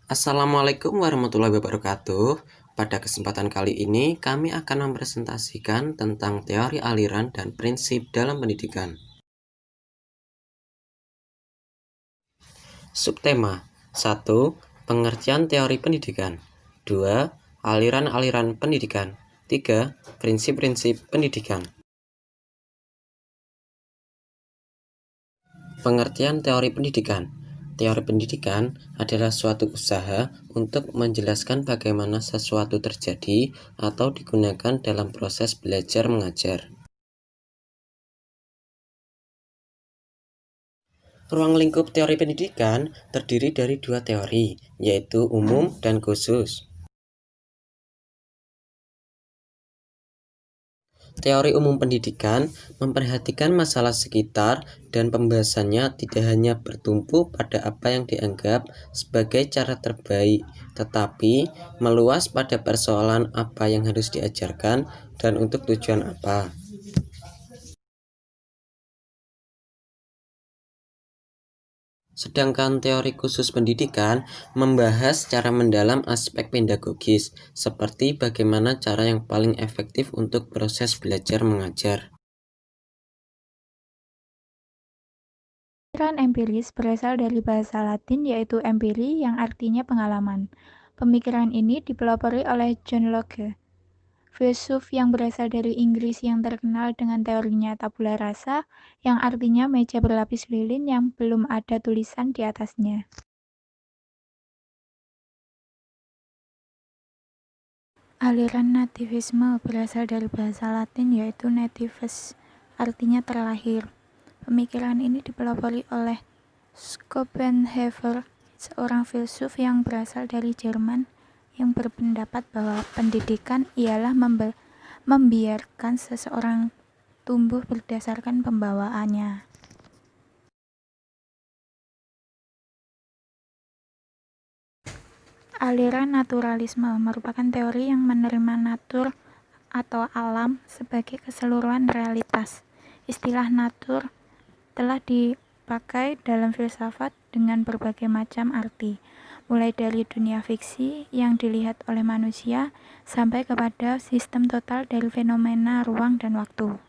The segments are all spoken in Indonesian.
Assalamualaikum warahmatullahi wabarakatuh. Pada kesempatan kali ini, kami akan mempresentasikan tentang teori aliran dan prinsip dalam pendidikan. Subtema 1. Pengertian teori pendidikan. 2. Aliran-aliran pendidikan. 3. Prinsip-prinsip pendidikan. Pengertian teori pendidikan. Teori pendidikan adalah suatu usaha untuk menjelaskan bagaimana sesuatu terjadi atau digunakan dalam proses belajar mengajar. Ruang lingkup teori pendidikan terdiri dari dua teori, yaitu umum dan khusus. Teori umum pendidikan memperhatikan masalah sekitar dan pembahasannya tidak hanya bertumpu pada apa yang dianggap sebagai cara terbaik, tetapi meluas pada persoalan apa yang harus diajarkan dan untuk tujuan apa. Sedangkan teori khusus pendidikan membahas secara mendalam aspek pedagogis, seperti bagaimana cara yang paling efektif untuk proses belajar mengajar. Pemikiran empiris berasal dari bahasa Latin yaitu empiri yang artinya pengalaman. Pemikiran ini dipelopori oleh John Locke, filsuf yang berasal dari Inggris yang terkenal dengan teorinya tabula rasa, yang artinya meja berlapis lilin yang belum ada tulisan di atasnya. Aliran nativisme berasal dari bahasa Latin yaitu nativus, artinya terlahir. Pemikiran ini dipelopori oleh Schopenhauer, seorang filsuf yang berasal dari Jerman yang berpendapat bahwa pendidikan ialah membiarkan seseorang tumbuh berdasarkan pembawaannya. Aliran naturalisme merupakan teori yang menerima natur atau alam sebagai keseluruhan realitas. Istilah natur telah dipakai dalam filsafat dengan berbagai macam arti, mulai dari dunia fiksi yang dilihat oleh manusia sampai kepada sistem total dari fenomena ruang dan waktu.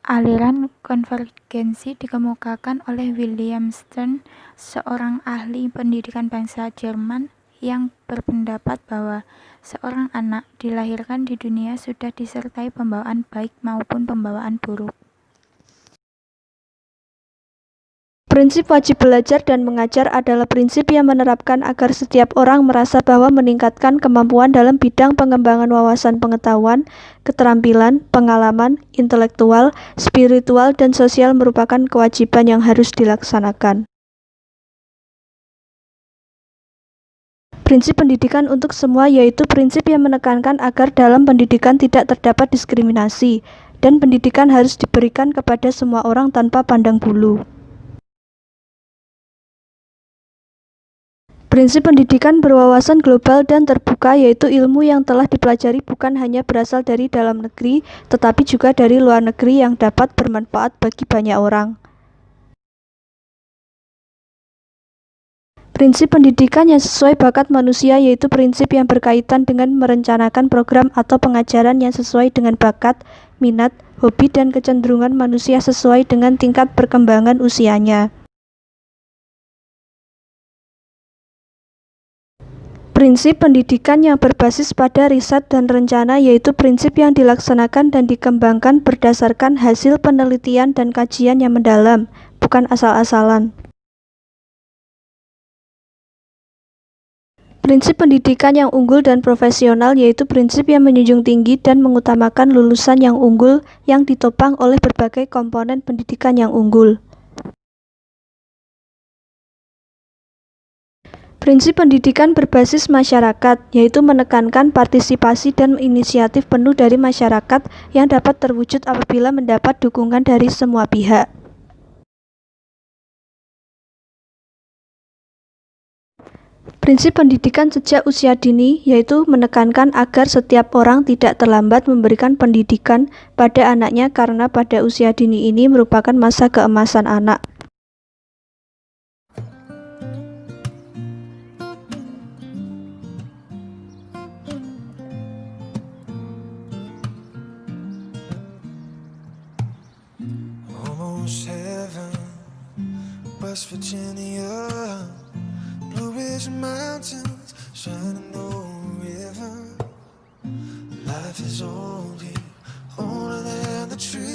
Aliran konvergensi dikemukakan oleh William Stern, seorang ahli pendidikan bangsa Jerman yang berpendapat bahwa seorang anak dilahirkan di dunia sudah disertai pembawaan baik maupun pembawaan buruk. Prinsip wajib belajar dan mengajar adalah prinsip yang menerapkan agar setiap orang merasa bahwa meningkatkan kemampuan dalam bidang pengembangan wawasan pengetahuan, keterampilan, pengalaman, intelektual, spiritual, dan sosial merupakan kewajiban yang harus dilaksanakan. Prinsip pendidikan untuk semua yaitu prinsip yang menekankan agar dalam pendidikan tidak terdapat diskriminasi, dan pendidikan harus diberikan kepada semua orang tanpa pandang bulu. Prinsip pendidikan berwawasan global dan terbuka yaitu ilmu yang telah dipelajari bukan hanya berasal dari dalam negeri, tetapi juga dari luar negeri yang dapat bermanfaat bagi banyak orang. Prinsip pendidikan yang sesuai bakat manusia yaitu prinsip yang berkaitan dengan merencanakan program atau pengajaran yang sesuai dengan bakat, minat, hobi, dan kecenderungan manusia sesuai dengan tingkat perkembangan usianya. Prinsip pendidikan yang berbasis pada riset dan rencana yaitu prinsip yang dilaksanakan dan dikembangkan berdasarkan hasil penelitian dan kajian yang mendalam, bukan asal-asalan. Prinsip pendidikan yang unggul dan profesional yaitu prinsip yang menjunjung tinggi dan mengutamakan lulusan yang unggul yang ditopang oleh berbagai komponen pendidikan yang unggul. Prinsip pendidikan berbasis masyarakat, yaitu menekankan partisipasi dan inisiatif penuh dari masyarakat yang dapat terwujud apabila mendapat dukungan dari semua pihak. Prinsip pendidikan sejak usia dini, yaitu menekankan agar setiap orang tidak terlambat memberikan pendidikan pada anaknya karena pada usia dini ini merupakan masa keemasan anak. almost heaven. West Virginia, Blue Ridge Mountains, Shenandoah River. Life is old here, older than the tree.